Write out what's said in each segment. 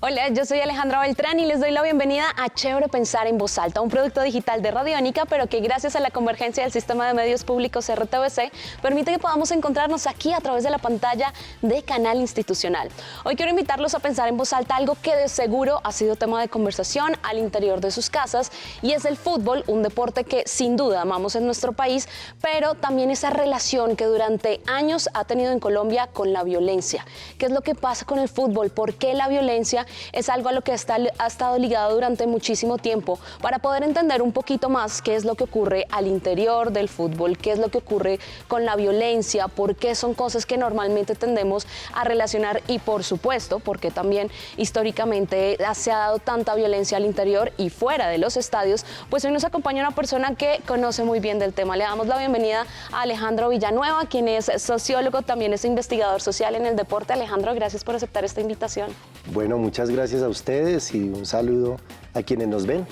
Hola, yo soy Alejandra Beltrán y les doy la bienvenida a Chévere Pensar en Voz Alta, un producto digital de Radiónica, pero que gracias a la convergencia del sistema de medios públicos RTVC permite que podamos encontrarnos aquí a través de la pantalla de Canal Institucional. Hoy quiero invitarlos a pensar en voz alta algo que de seguro ha sido tema de conversación al interior de sus casas, y es el fútbol, un deporte que sin duda amamos en nuestro país, pero también esa relación que durante años ha tenido en Colombia con la violencia. ¿Qué es lo que pasa con el fútbol? ¿Por qué la violencia es algo a lo que ha estado ligado durante muchísimo tiempo? Para poder entender un poquito más qué es lo que ocurre al interior del fútbol, qué es lo que ocurre con la violencia, por qué son cosas que normalmente tendemos a relacionar y, por supuesto, porque también históricamente se ha dado tanta violencia al interior y fuera de los estadios, pues hoy nos acompaña una persona que conoce muy bien del tema. Le damos la bienvenida a Alejandro Villanueva, quien es sociólogo, también es investigador social en el deporte. Alejandro, gracias por aceptar esta invitación. Bueno, muchas gracias a ustedes y un saludo a quienes nos ven.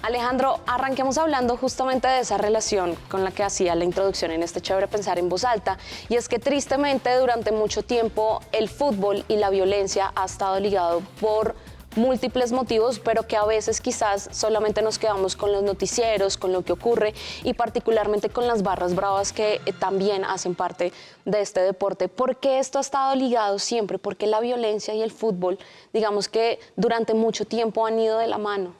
Alejandro, arranquemos hablando justamente de esa relación con la que hacía la introducción en este Chévere Pensar en Voz Alta, y es que tristemente durante mucho tiempo el fútbol y la violencia ha estado ligado por múltiples motivos, pero que a veces quizás solamente nos quedamos con los noticieros, con lo que ocurre y particularmente con las barras bravas que también hacen parte de este deporte. ¿Por qué esto ha estado ligado siempre? ¿Por qué la violencia y el fútbol, digamos que durante mucho tiempo han ido de la mano?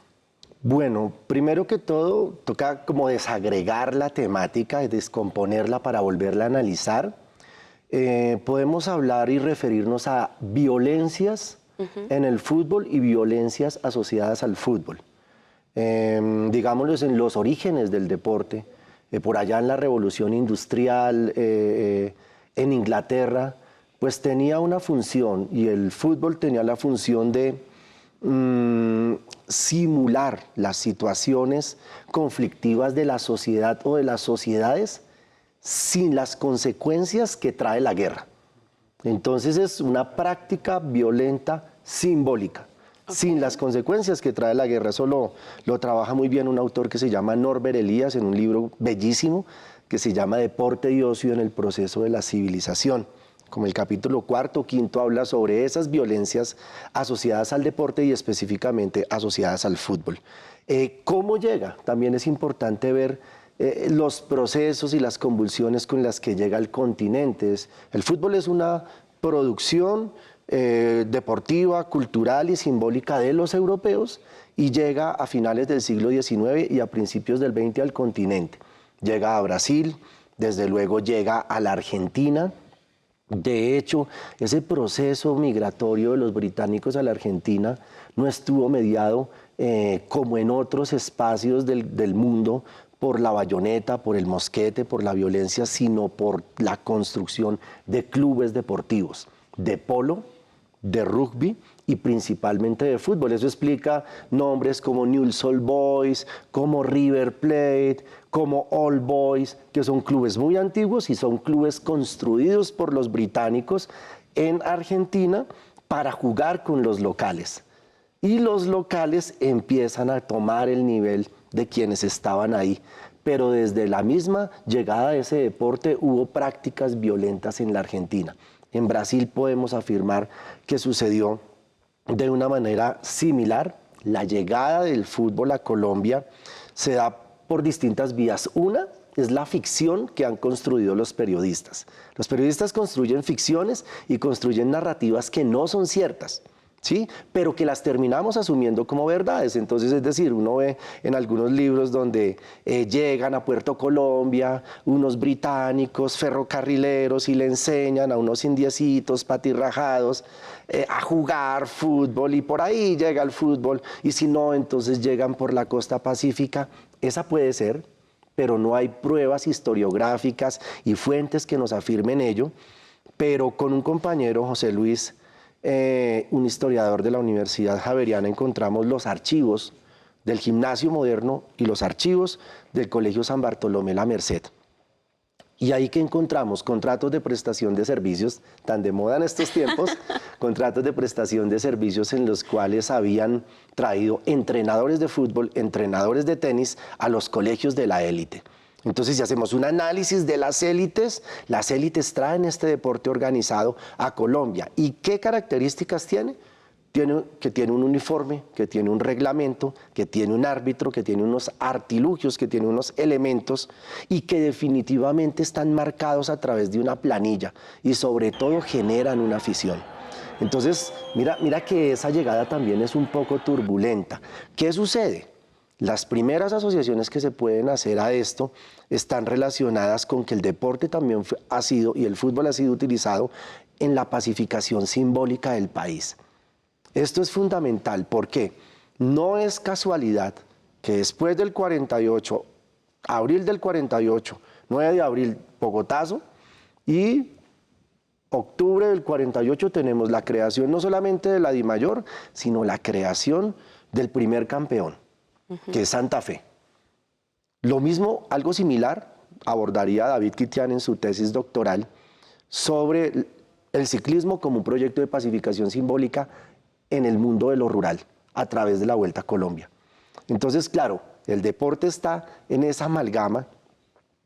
Bueno, primero que todo, toca como desagregar la temática y descomponerla para volverla a analizar. Podemos hablar y referirnos a violencias en el fútbol y violencias asociadas al fútbol. Digámoslo, en los orígenes del deporte, por allá en la Revolución Industrial, en Inglaterra, pues tenía una función, y el fútbol tenía la función de simular las situaciones conflictivas de la sociedad o de las sociedades sin las consecuencias que trae la guerra. Entonces es una práctica violenta simbólica, sin las consecuencias que trae la guerra. Eso lo trabaja muy bien un autor que se llama Norbert Elias en un libro bellísimo que se llama Deporte y Ocio en el proceso de la civilización. Como el capítulo 4 o 5 habla sobre esas violencias asociadas al deporte y específicamente asociadas al fútbol. ¿Cómo llega? También es importante ver los procesos y las convulsiones con las que llega al continente. El fútbol es una producción deportiva, cultural y simbólica de los europeos, y llega a finales del siglo XIX y a principios del XX al continente. Llega a Brasil, desde luego llega a la Argentina. De hecho, ese proceso migratorio de los británicos a la Argentina no estuvo mediado como en otros espacios del mundo por la bayoneta, por el mosquete, por la violencia, sino por la construcción de clubes deportivos, de polo, de rugby y principalmente de fútbol. Eso explica nombres como Newell's Old Boys, como River Plate, como All Boys, que son clubes muy antiguos y son clubes construidos por los británicos en Argentina para jugar con los locales. Y los locales empiezan a tomar el nivel de quienes estaban ahí. Pero desde la misma llegada de ese deporte hubo prácticas violentas en la Argentina. En Brasil podemos afirmar que sucedió de una manera similar. La llegada del fútbol a Colombia se da por distintas vías. Una es la ficción que han construido los periodistas. Los periodistas construyen ficciones y construyen narrativas que no son ciertas, ¿sí? Pero que las terminamos asumiendo como verdades. Entonces, es decir, uno ve en algunos libros donde llegan a Puerto Colombia unos británicos ferrocarrileros y le enseñan a unos indiecitos patirrajados a jugar fútbol, y por ahí llega el fútbol, y si no, entonces llegan por la costa pacífica. Esa puede ser, pero no hay pruebas historiográficas y fuentes que nos afirmen ello. Pero con un compañero, José Luis, un historiador de la Universidad Javeriana, encontramos los archivos del Gimnasio Moderno y los archivos del Colegio San Bartolomé La Merced. Y ahí que encontramos contratos de prestación de servicios, tan de moda en estos tiempos, contratos de prestación de servicios en los cuales habían traído entrenadores de fútbol, entrenadores de tenis a los colegios de la élite. Entonces, si hacemos un análisis de las élites traen este deporte organizado a Colombia. ¿Y qué características tiene? que tiene un uniforme, que tiene un reglamento, que tiene un árbitro, que tiene unos artilugios, que tiene unos elementos y que definitivamente están marcados a través de una planilla y sobre todo generan una afición. Entonces, mira que esa llegada también es un poco turbulenta. ¿Qué sucede? Las primeras asociaciones que se pueden hacer a esto están relacionadas con que el deporte también ha sido, y el fútbol ha sido utilizado en la pacificación simbólica del país. Esto es fundamental porque no es casualidad que después del 48, abril del 48, 9 de abril, Bogotazo, y octubre del 48 tenemos la creación no solamente de la DIMAYOR, sino la creación del primer campeón, que es Santa Fe. Lo mismo, algo similar, abordaría David Kitian en su tesis doctoral sobre el ciclismo como un proyecto de pacificación simbólica en el mundo de lo rural, a través de la Vuelta a Colombia. Entonces, claro, el deporte está en esa amalgama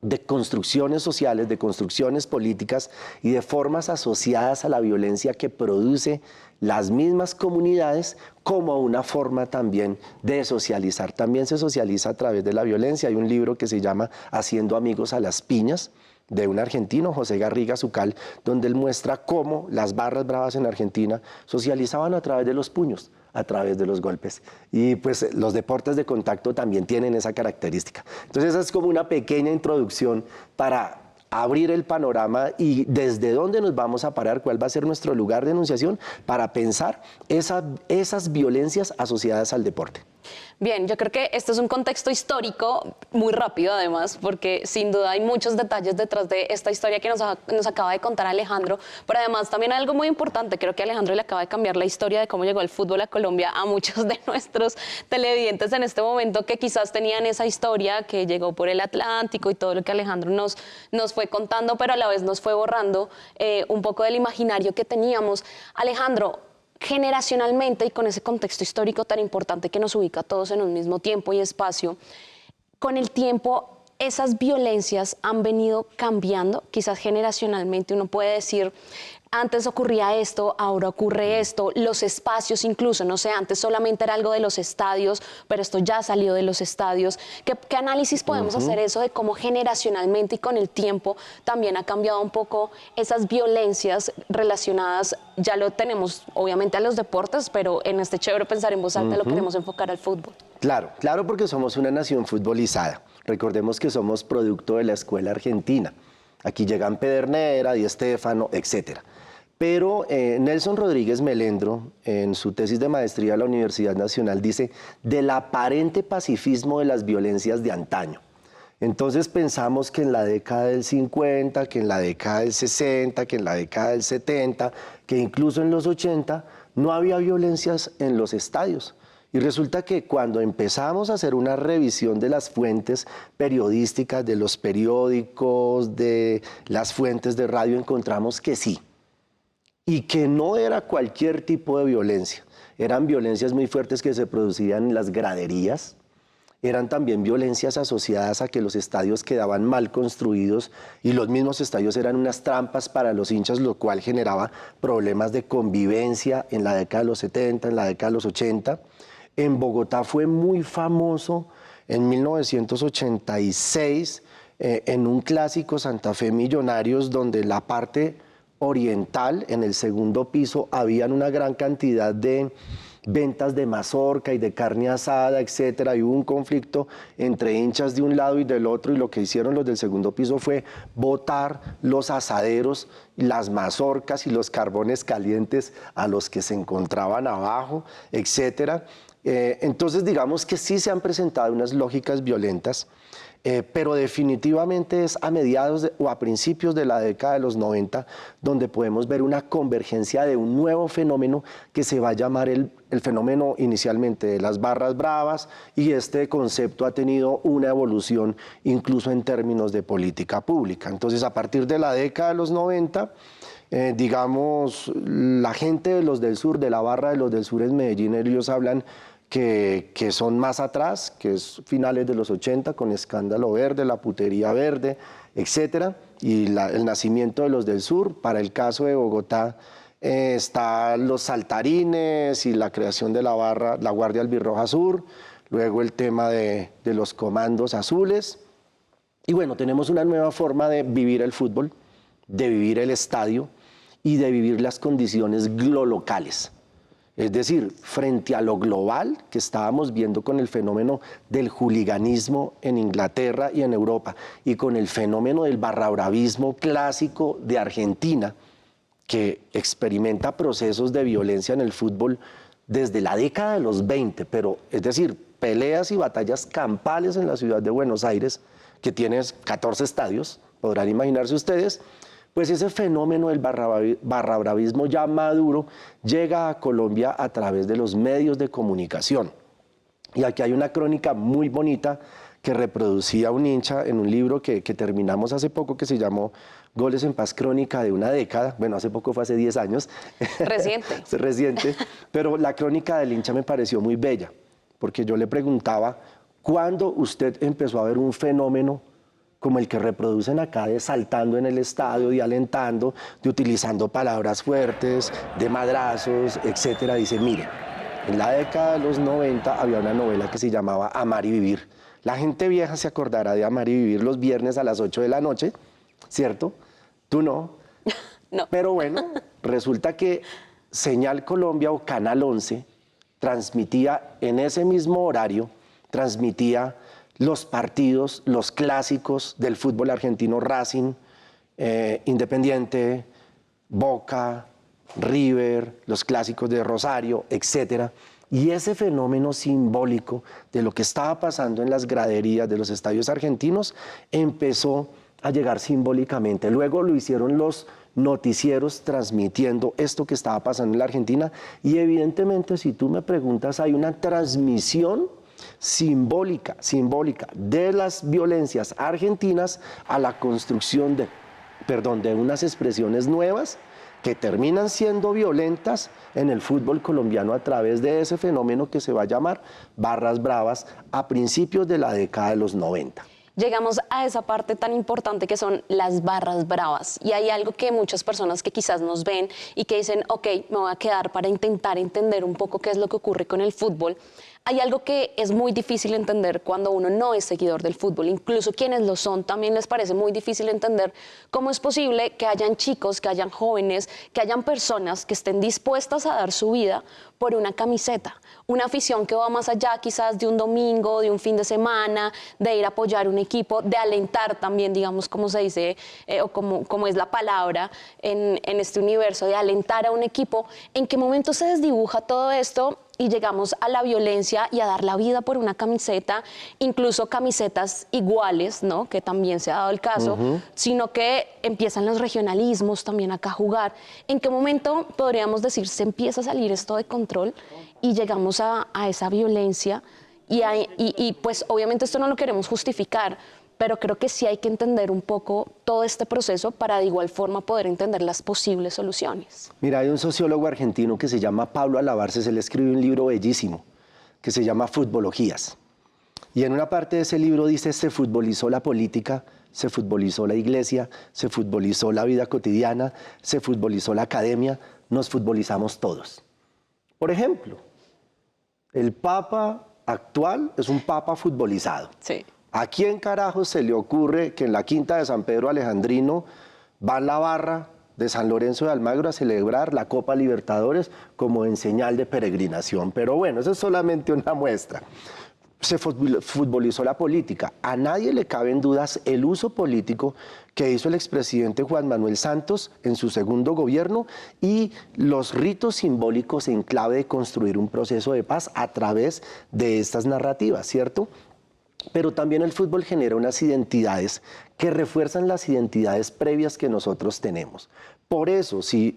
de construcciones sociales, de construcciones políticas y de formas asociadas a la violencia que produce las mismas comunidades como una forma también de socializar. También se socializa a través de la violencia. Hay un libro que se llama Haciendo amigos a las piñas, de un argentino, José Garriga Zucal, donde él muestra cómo las barras bravas en Argentina socializaban a través de los puños, a través de los golpes. Y pues los deportes de contacto también tienen esa característica. Entonces esa es como una pequeña introducción para abrir el panorama y desde dónde nos vamos a parar, cuál va a ser nuestro lugar de enunciación para pensar esas violencias asociadas al deporte. Bien, yo creo que este es un contexto histórico muy rápido además, porque sin duda hay muchos detalles detrás de esta historia que nos acaba de contar Alejandro, pero además también hay algo muy importante. Creo que Alejandro le acaba de cambiar la historia de cómo llegó el fútbol a Colombia a muchos de nuestros televidentes en este momento que quizás tenían esa historia que llegó por el Atlántico y todo lo que Alejandro nos fue contando, pero a la vez nos fue borrando un poco del imaginario que teníamos. Alejandro, generacionalmente y con ese contexto histórico tan importante que nos ubica a todos en un mismo tiempo y espacio, con el tiempo esas violencias han venido cambiando. Quizás generacionalmente uno puede decir, antes ocurría esto, ahora ocurre esto, los espacios incluso, no sé, antes solamente era algo de los estadios, pero esto ya salió de los estadios. ¿Qué análisis podemos hacer eso de cómo generacionalmente y con el tiempo también ha cambiado un poco esas violencias relacionadas? Ya lo tenemos obviamente a los deportes, pero en este Chévere Pensar en Voz Alta lo queremos enfocar al fútbol. Claro, porque somos una nación futbolizada. Recordemos que somos producto de la escuela argentina. Aquí llegan Pedernera, Di Stéfano, etcétera. Pero Nelson Rodríguez Melendro, en su tesis de maestría de la Universidad Nacional, dice del aparente pacifismo de las violencias de antaño. Entonces pensamos que en la década del 50, que en la década del 60, que en la década del 70, que incluso en los 80, no había violencias en los estadios. Y resulta que cuando empezamos a hacer una revisión de las fuentes periodísticas, de los periódicos, de las fuentes de radio, encontramos que sí. Y que no era cualquier tipo de violencia. Eran violencias muy fuertes que se producían en las graderías. Eran también violencias asociadas a que los estadios quedaban mal construidos y los mismos estadios eran unas trampas para los hinchas, lo cual generaba problemas de convivencia en la década de los 70, en la década de los 80. En Bogotá fue muy famoso en 1986 en un clásico Santa Fe Millonarios, donde la parte oriental, en el segundo piso, habían una gran cantidad de ventas de mazorca y de carne asada, etcétera, y hubo un conflicto entre hinchas de un lado y del otro, y lo que hicieron los del segundo piso fue botar los asaderos, las mazorcas y los carbones calientes a los que se encontraban abajo, etcétera. Entonces digamos que sí se han presentado unas lógicas violentas, pero definitivamente es a mediados o a principios de la década de los 90 donde podemos ver una convergencia de un nuevo fenómeno que se va a llamar el fenómeno inicialmente de las barras bravas, y este concepto ha tenido una evolución incluso en términos de política pública. Entonces a partir de la década de los 90, digamos, la gente de los del sur, de la barra de los del sur en Medellín, ellos hablan que son más atrás, que es finales de los 80 con Escándalo Verde, La Putería Verde, etcétera, y el nacimiento de los del sur. Para el caso de Bogotá, Están los saltarines y la creación de la barra, la Guardia Albirroja Sur, luego el tema de los comandos azules. Y bueno, tenemos una nueva forma de vivir el fútbol, de vivir el estadio y de vivir las condiciones locales. Es decir, frente a lo global que estábamos viendo con el fenómeno del juliganismo en Inglaterra y en Europa y con el fenómeno del barrabravismo clásico de Argentina, que experimenta procesos de violencia en el fútbol desde la década de los 20, pero es decir, peleas y batallas campales en la ciudad de Buenos Aires, que tiene 14 estadios, podrán imaginarse ustedes, pues ese fenómeno del barrabravismo ya maduro llega a Colombia a través de los medios de comunicación. Y aquí hay una crónica muy bonita que reproducía un hincha en un libro que terminamos hace poco, que se llamó Goles en Paz, crónica de una década. Bueno, hace poco fue hace 10 años. Reciente. Reciente, pero la crónica del hincha me pareció muy bella, porque yo le preguntaba, ¿cuándo usted empezó a ver un fenómeno como el que reproducen acá, de saltando en el estadio, de alentando, de utilizando palabras fuertes, de madrazos, etcétera? Dice, mire, en la década de los 90 había una novela que se llamaba Amar y Vivir. La gente vieja se acordará de Amar y Vivir los viernes a las 8 de la noche, ¿cierto? Tú no. No. Pero bueno, resulta que Señal Colombia o Canal 11 transmitía en ese mismo horario, transmitía los partidos, los clásicos del fútbol argentino, Racing, Independiente, Boca, River, los clásicos de Rosario, etcétera. Y ese fenómeno simbólico de lo que estaba pasando en las graderías de los estadios argentinos empezó a llegar simbólicamente. Luego lo hicieron los noticieros transmitiendo esto que estaba pasando en la Argentina y evidentemente, si tú me preguntas, hay una transmisión simbólica de las violencias argentinas a la construcción de unas expresiones nuevas que terminan siendo violentas en el fútbol colombiano a través de ese fenómeno que se va a llamar barras bravas a principios de la década de los 90. Llegamos a esa parte tan importante que son las barras bravas. Y hay algo que muchas personas que quizás nos ven y que dicen, ok, me voy a quedar para intentar entender un poco qué es lo que ocurre con el fútbol. Hay algo que es muy difícil entender cuando uno no es seguidor del fútbol. Incluso quienes lo son también les parece muy difícil entender cómo es posible que hayan chicos, que hayan jóvenes, que hayan personas que estén dispuestas a dar su vida por una camiseta. Una afición que va más allá quizás de un domingo, de un fin de semana, de ir a apoyar un equipo, de alentar también, digamos, como se dice, o como es la palabra en este universo, de alentar a un equipo. ¿En qué momento se desdibuja todo esto y llegamos a la violencia y a dar la vida por una camiseta, incluso camisetas iguales, ¿no?, que también se ha dado el caso, sino que empiezan los regionalismos también acá a jugar? ¿En qué momento podríamos decir se empieza a salir esto de control y llegamos a esa violencia? Y pues obviamente esto no lo queremos justificar, pero creo que sí hay que entender un poco todo este proceso para de igual forma poder entender las posibles soluciones. Mira, hay un sociólogo argentino que se llama Pablo Alabarces, él escribe un libro bellísimo que se llama Futbologías. Y en una parte de ese libro dice, se futbolizó la política, se futbolizó la iglesia, se futbolizó la vida cotidiana, se futbolizó la academia, nos futbolizamos todos. Por ejemplo, el Papa actual es un Papa futbolizado. Sí. ¿A quién carajo se le ocurre que en la quinta de San Pedro Alejandrino va la barra de San Lorenzo de Almagro a celebrar la Copa Libertadores como en señal de peregrinación? Pero bueno, eso es solamente una muestra. Se futbolizó la política. A nadie le caben dudas el uso político que hizo el expresidente Juan Manuel Santos en su segundo gobierno y los ritos simbólicos en clave de construir un proceso de paz a través de estas narrativas, ¿cierto? Pero también el fútbol genera unas identidades que refuerzan las identidades previas que nosotros tenemos. Por eso, si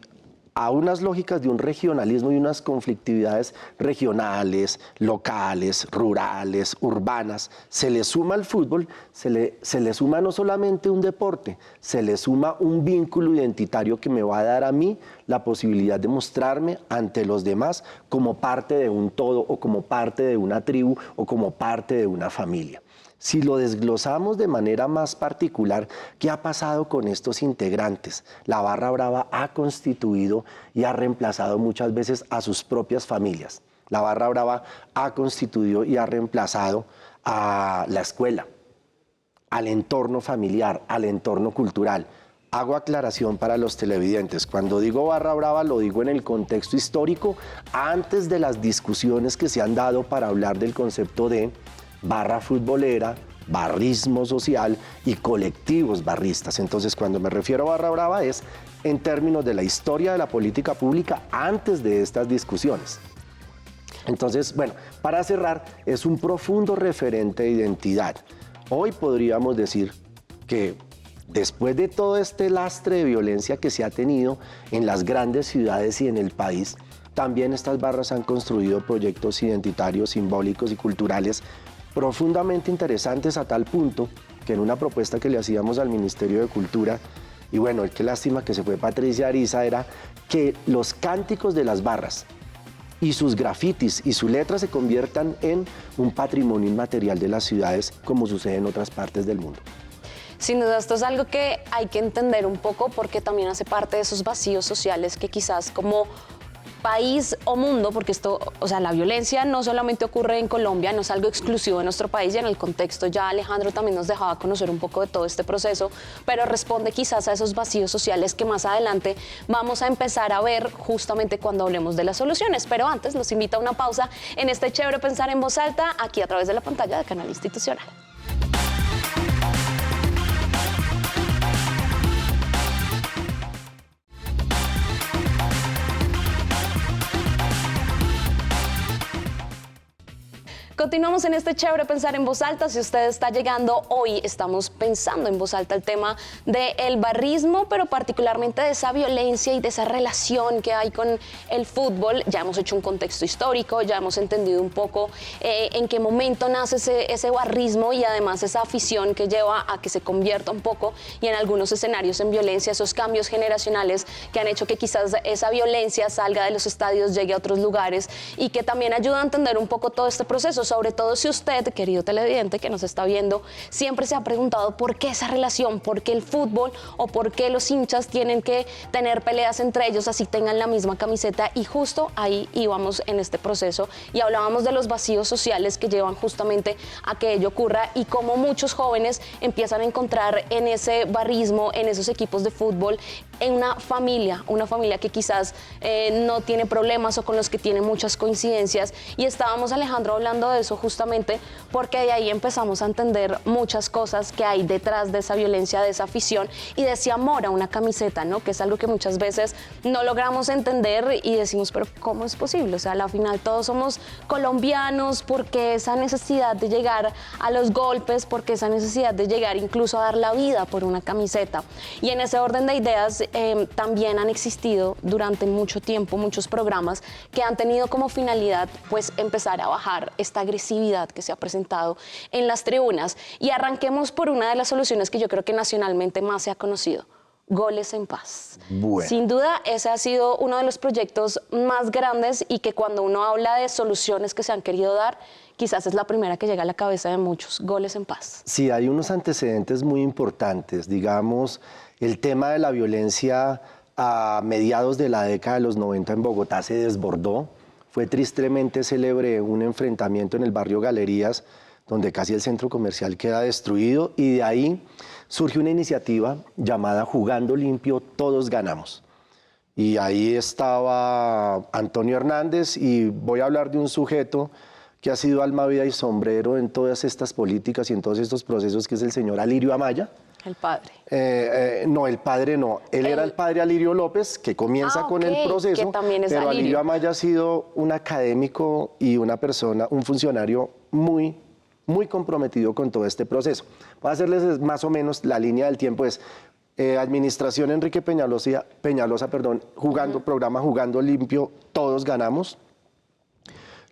a unas lógicas de un regionalismo y unas conflictividades regionales, locales, rurales, urbanas, se le suma al fútbol, se le suma no solamente un deporte, se le suma un vínculo identitario que me va a dar a mí la posibilidad de mostrarme ante los demás como parte de un todo o como parte de una tribu o como parte de una familia. Si lo desglosamos de manera más particular, ¿qué ha pasado con estos integrantes? La Barra Brava ha constituido y ha reemplazado muchas veces a sus propias familias. La Barra Brava ha constituido y ha reemplazado a la escuela, al entorno familiar, al entorno cultural. Hago aclaración para los televidentes. Cuando digo Barra Brava lo digo en el contexto histórico, antes de las discusiones que se han dado para hablar del concepto de barra futbolera, barrismo social y colectivos barristas. Entonces, cuando me refiero a Barra Brava es en términos de la historia de la política pública antes de estas discusiones. Entonces, bueno, para cerrar, es un profundo referente de identidad. Hoy podríamos decir que después de todo este lastre de violencia que se ha tenido en las grandes ciudades y en el país, también estas barras han construido proyectos identitarios, simbólicos y culturales profundamente interesantes a tal punto que en una propuesta que le hacíamos al Ministerio de Cultura, y bueno, qué lástima que se fue Patricia Ariza, era que los cánticos de las barras y sus grafitis y su letra se conviertan en un patrimonio inmaterial de las ciudades como sucede en otras partes del mundo. Sin duda, esto es algo que hay que entender un poco porque también hace parte de esos vacíos sociales que quizás como país o mundo, porque esto, o sea, la violencia no solamente ocurre en Colombia, no es algo exclusivo de nuestro país y en el contexto ya Alejandro también nos dejaba conocer un poco de todo este proceso, pero responde quizás a esos vacíos sociales que más adelante vamos a empezar a ver justamente cuando hablemos de las soluciones. Pero antes nos invita a una pausa en este Chévere Pensar en Voz Alta, aquí a través de la pantalla de Canal Institucional. Continuamos en este Chévere Pensar en Voz Alta. Si usted está llegando hoy, estamos pensando en voz alta el tema del barrismo, pero particularmente de esa violencia y de esa relación que hay con el fútbol. Ya hemos hecho un contexto histórico, ya hemos entendido un poco en qué momento nace ese barrismo y además esa afición que lleva a que se convierta un poco y en algunos escenarios en violencia, esos cambios generacionales que han hecho que quizás esa violencia salga de los estadios, llegue a otros lugares y que también ayuda a entender un poco todo este proceso. Sobre todo si usted, querido televidente que nos está viendo, siempre se ha preguntado por qué esa relación, por qué el fútbol o por qué los hinchas tienen que tener peleas entre ellos así tengan la misma camiseta, y justo ahí íbamos en este proceso y hablábamos de los vacíos sociales que llevan justamente a que ello ocurra y cómo muchos jóvenes empiezan a encontrar en ese barrismo, en esos equipos de fútbol, en una familia que quizás no tiene problemas o con los que tiene muchas coincidencias. Y estábamos, Alejandro, hablando de eso justamente porque de ahí empezamos a entender muchas cosas que hay detrás de esa violencia, de esa afición y de ese amor a una camiseta, ¿no? Que es algo que muchas veces no logramos entender y decimos, pero ¿cómo es posible? O sea, al final todos somos colombianos, porque esa necesidad de llegar a los golpes, porque esa necesidad de llegar incluso a dar la vida por una camiseta. Y en ese orden de ideas también han existido durante mucho tiempo muchos programas que han tenido como finalidad pues empezar a bajar esta agresividad que se ha presentado en las tribunas. Y arranquemos por una de las soluciones que yo creo que nacionalmente más se ha conocido: Goles en Paz. Bueno. Sin duda, ese ha sido uno de los proyectos más grandes y que cuando uno habla de soluciones que se han querido dar, quizás es la primera que llega a la cabeza de muchos: Goles en Paz. Sí, hay unos antecedentes muy importantes. Digamos, el tema de la violencia a mediados de la década de los 90 en Bogotá se desbordó. Fue tristemente célebre un enfrentamiento en el barrio Galerías, donde casi el centro comercial queda destruido, y de ahí surge una iniciativa llamada Jugando Limpio, Todos Ganamos. Y ahí estaba Antonio Hernández, y voy a hablar de un sujeto que ha sido alma, vida y sombrero en todas estas políticas y en todos estos procesos, que es el señor Alirio Amaya. El padre. No, el padre no. Él era el padre Alirio López, que comienza con el proceso, que también es pero Alirio. Alirio Amaya ha sido un académico y una persona, un funcionario muy comprometido con todo este proceso. Voy a hacerles más o menos la línea del tiempo. Es administración Enrique Peñalosa, programa Jugando Limpio, Todos Ganamos.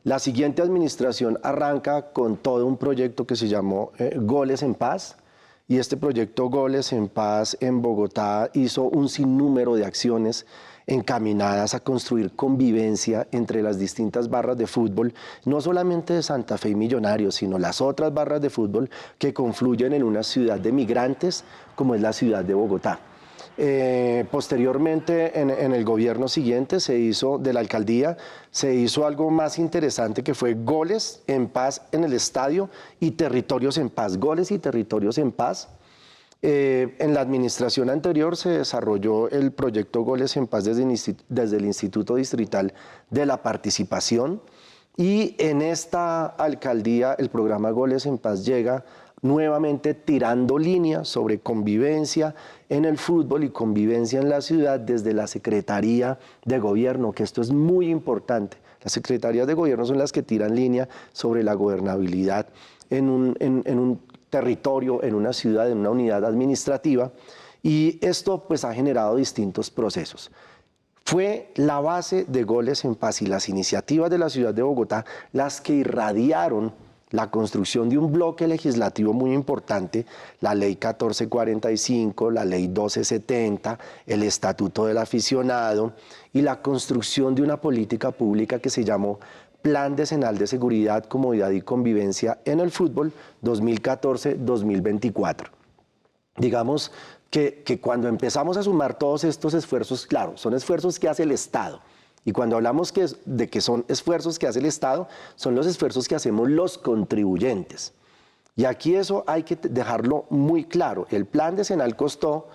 La siguiente administración arranca con todo un proyecto que se llamó Goles en Paz, y este proyecto Goles en Paz en Bogotá hizo un sinnúmero de acciones encaminadas a construir convivencia entre las distintas barras de fútbol, no solamente de Santa Fe y Millonarios, sino las otras barras de fútbol que confluyen en una ciudad de migrantes como es la ciudad de Bogotá. Posteriormente, en el gobierno siguiente de la alcaldía, se hizo algo más interesante que fue goles en paz en el estadio y territorios en paz, goles y territorios en paz. En la administración anterior se desarrolló el proyecto Goles en Paz desde el Instituto Distrital de la Participación, y en esta alcaldía el programa Goles en Paz llega nuevamente tirando línea sobre convivencia en el fútbol y convivencia en la ciudad desde la Secretaría de Gobierno, que esto es muy importante. Las secretarías de gobierno son las que tiran línea sobre la gobernabilidad en un territorio, en una ciudad, en una unidad administrativa, y esto pues ha generado distintos procesos. Fue la base de Goles en Paz y las iniciativas de la ciudad de Bogotá las que irradiaron la construcción de un bloque legislativo muy importante, la Ley 1445, la Ley 1270, el Estatuto del Aficionado, y la construcción de una política pública que se llamó Plan Decenal de Seguridad, Comodidad y Convivencia en el Fútbol 2014-2024. Digamos que cuando empezamos a sumar todos estos esfuerzos, claro, son esfuerzos que hace el Estado. Y cuando hablamos de que son esfuerzos que hace el Estado, son los esfuerzos que hacemos los contribuyentes. Y aquí eso hay que dejarlo muy claro. El plan decenal costó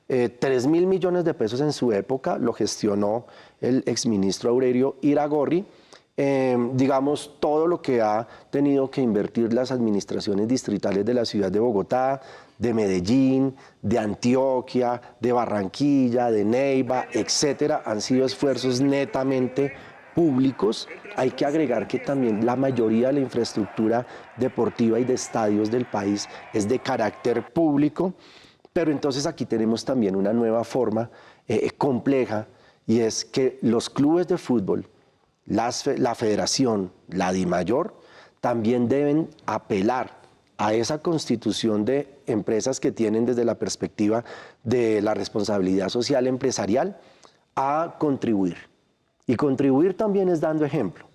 3.000 millones de pesos en su época, lo gestionó el exministro Aurelio Iragorri. Digamos, todo lo que ha tenido que invertir las administraciones distritales de la ciudad de Bogotá, de Medellín, de Antioquia, de Barranquilla, de Neiva, etcétera, han sido esfuerzos netamente públicos. Hay que agregar que también la mayoría de la infraestructura deportiva y de estadios del país es de carácter público, pero entonces aquí tenemos también una nueva forma compleja, y es que los clubes de fútbol, la federación, la DIMAYOR, también deben apelar a esa constitución de empresas que tienen desde la perspectiva de la responsabilidad social empresarial a contribuir. Y contribuir también es dando ejemplo.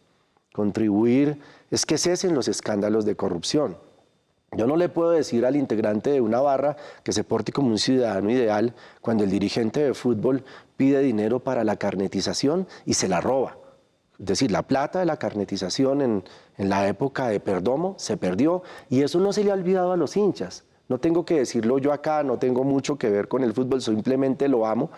Contribuir es que cesen los escándalos de corrupción. Yo no le puedo decir al integrante de una barra que se porte como un ciudadano ideal cuando el dirigente de fútbol pide dinero para la carnetización y se la roba. Es decir, la plata de la carnetización en la época de Perdomo se perdió, y eso no se le ha olvidado a los hinchas. No tengo que decirlo yo acá, no tengo mucho que ver con el fútbol, simplemente lo amo,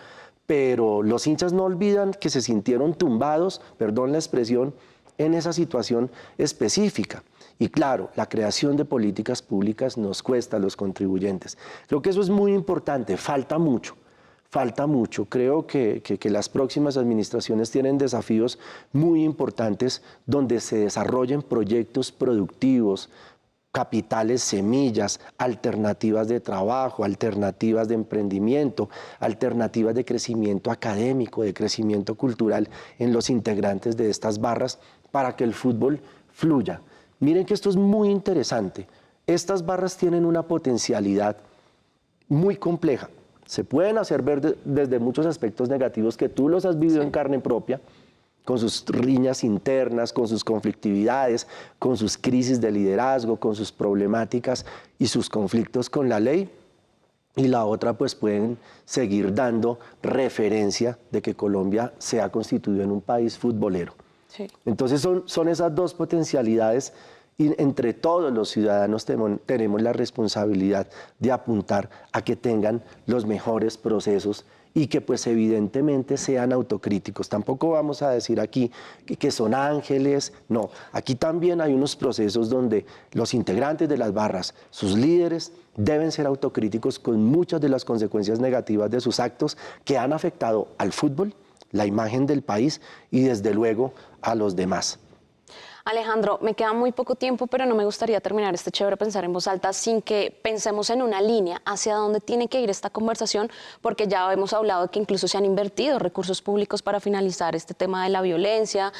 pero los hinchas no olvidan que se sintieron tumbados, perdón la expresión, en esa situación específica. Y claro, la creación de políticas públicas nos cuesta a los contribuyentes. Creo que eso es muy importante, falta mucho. Falta mucho. Creo que las próximas administraciones tienen desafíos muy importantes donde se desarrollen proyectos productivos, capitales semillas, alternativas de trabajo, alternativas de emprendimiento, alternativas de crecimiento académico, de crecimiento cultural en los integrantes de estas barras para que el fútbol fluya. Miren que esto es muy interesante. Estas barras tienen una potencialidad muy compleja. Se pueden hacer ver desde muchos aspectos negativos que tú los has vivido en carne propia, con sus riñas internas, con sus conflictividades, con sus crisis de liderazgo, con sus problemáticas y sus conflictos con la ley. Y la otra, pues pueden seguir dando referencia de que Colombia se ha constituido en un país futbolero. Sí. Entonces son esas dos potencialidades, y entre todos los ciudadanos tenemos la responsabilidad de apuntar a que tengan los mejores procesos y que pues evidentemente sean autocríticos. Tampoco vamos a decir aquí que son ángeles, no. Aquí también hay unos procesos donde los integrantes de las barras, sus líderes, deben ser autocríticos con muchas de las consecuencias negativas de sus actos que han afectado al fútbol, la imagen del país y desde luego a los demás. Alejandro, me queda muy poco tiempo, pero no me gustaría terminar este chévere pensar en voz alta sin que pensemos en una línea hacia dónde tiene que ir esta conversación, porque ya hemos hablado que incluso se han invertido recursos públicos para finalizar este tema de la violencia.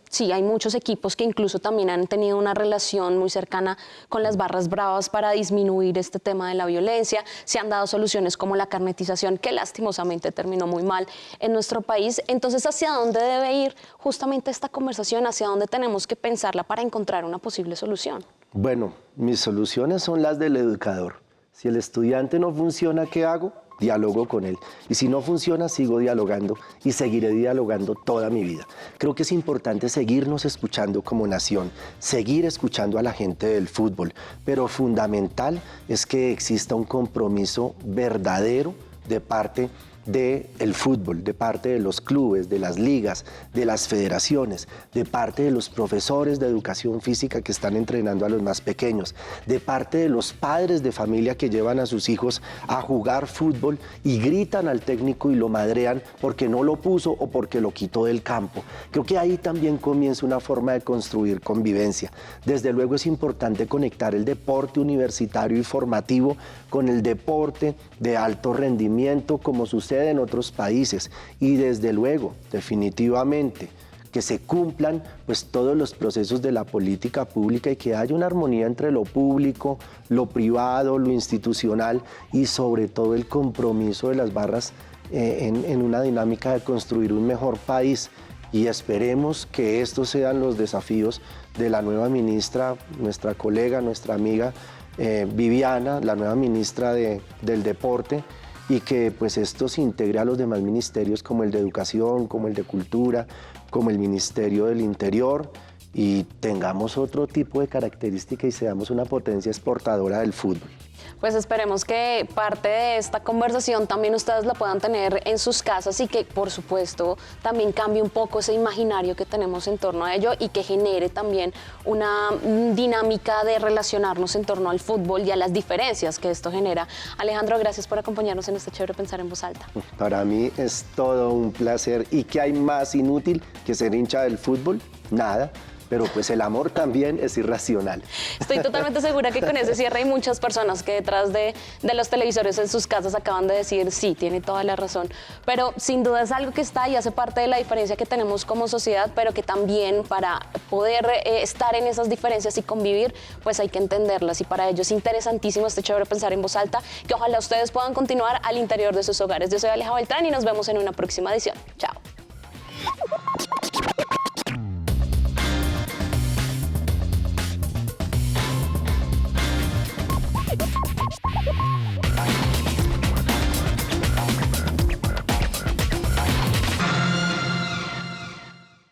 Sí, hay muchos equipos que incluso también han tenido una relación muy cercana con las barras bravas para disminuir este tema de la violencia. Se han dado soluciones como la carnetización, que lastimosamente terminó muy mal en nuestro país. Entonces, ¿hacia dónde debe ir justamente esta conversación? ¿Hacia dónde tenemos que pensarla para encontrar una posible solución? Bueno, mis soluciones son las del educador. Si el estudiante no funciona, ¿qué hago? Dialogo con él. Y si no funciona, sigo dialogando y seguiré dialogando toda mi vida. Creo que es importante seguirnos escuchando como nación, seguir escuchando a la gente del fútbol, pero fundamental es que exista un compromiso verdadero de parte del fútbol, de parte de los clubes, de las ligas, de las federaciones, de parte de los profesores de educación física que están entrenando a los más pequeños, de parte de los padres de familia que llevan a sus hijos a jugar fútbol y gritan al técnico y lo madrean porque no lo puso o porque lo quitó del campo. Creo que ahí también comienza una forma de construir convivencia. Desde luego es importante conectar el deporte universitario y formativo con el deporte de alto rendimiento, como sucede en otros países, y desde luego, definitivamente, que se cumplan pues todos los procesos de la política pública y que haya una armonía entre lo público, lo privado, lo institucional y sobre todo el compromiso de las barras en una dinámica de construir un mejor país. Y esperemos que estos sean los desafíos de la nueva ministra, nuestra colega, nuestra amiga Viviana, la nueva ministra del Deporte, y que pues esto se integre a los demás ministerios como el de Educación, como el de Cultura, como el Ministerio del Interior, y tengamos otro tipo de característica y seamos una potencia exportadora del fútbol. Pues esperemos que parte de esta conversación también ustedes la puedan tener en sus casas y que, por supuesto, también cambie un poco ese imaginario que tenemos en torno a ello y que genere también una dinámica de relacionarnos en torno al fútbol y a las diferencias que esto genera. Alejandro, gracias por acompañarnos en este chévere Pensar en Voz Alta. Para mí es todo un placer. ¿Y qué hay más inútil que ser hincha del fútbol? Nada. Pero pues el amor también es irracional. Estoy totalmente segura que con ese cierre hay muchas personas que detrás de los televisores en sus casas acaban de decir, sí, tiene toda la razón. Pero sin duda es algo que está y hace parte de la diferencia que tenemos como sociedad, pero que también para poder estar en esas diferencias y convivir, pues hay que entenderlas. Y para ello es interesantísimo este chévere Pensar en Voz Alta, que ojalá ustedes puedan continuar al interior de sus hogares. Yo soy Aleja Beltrán y nos vemos en una próxima edición. Chao.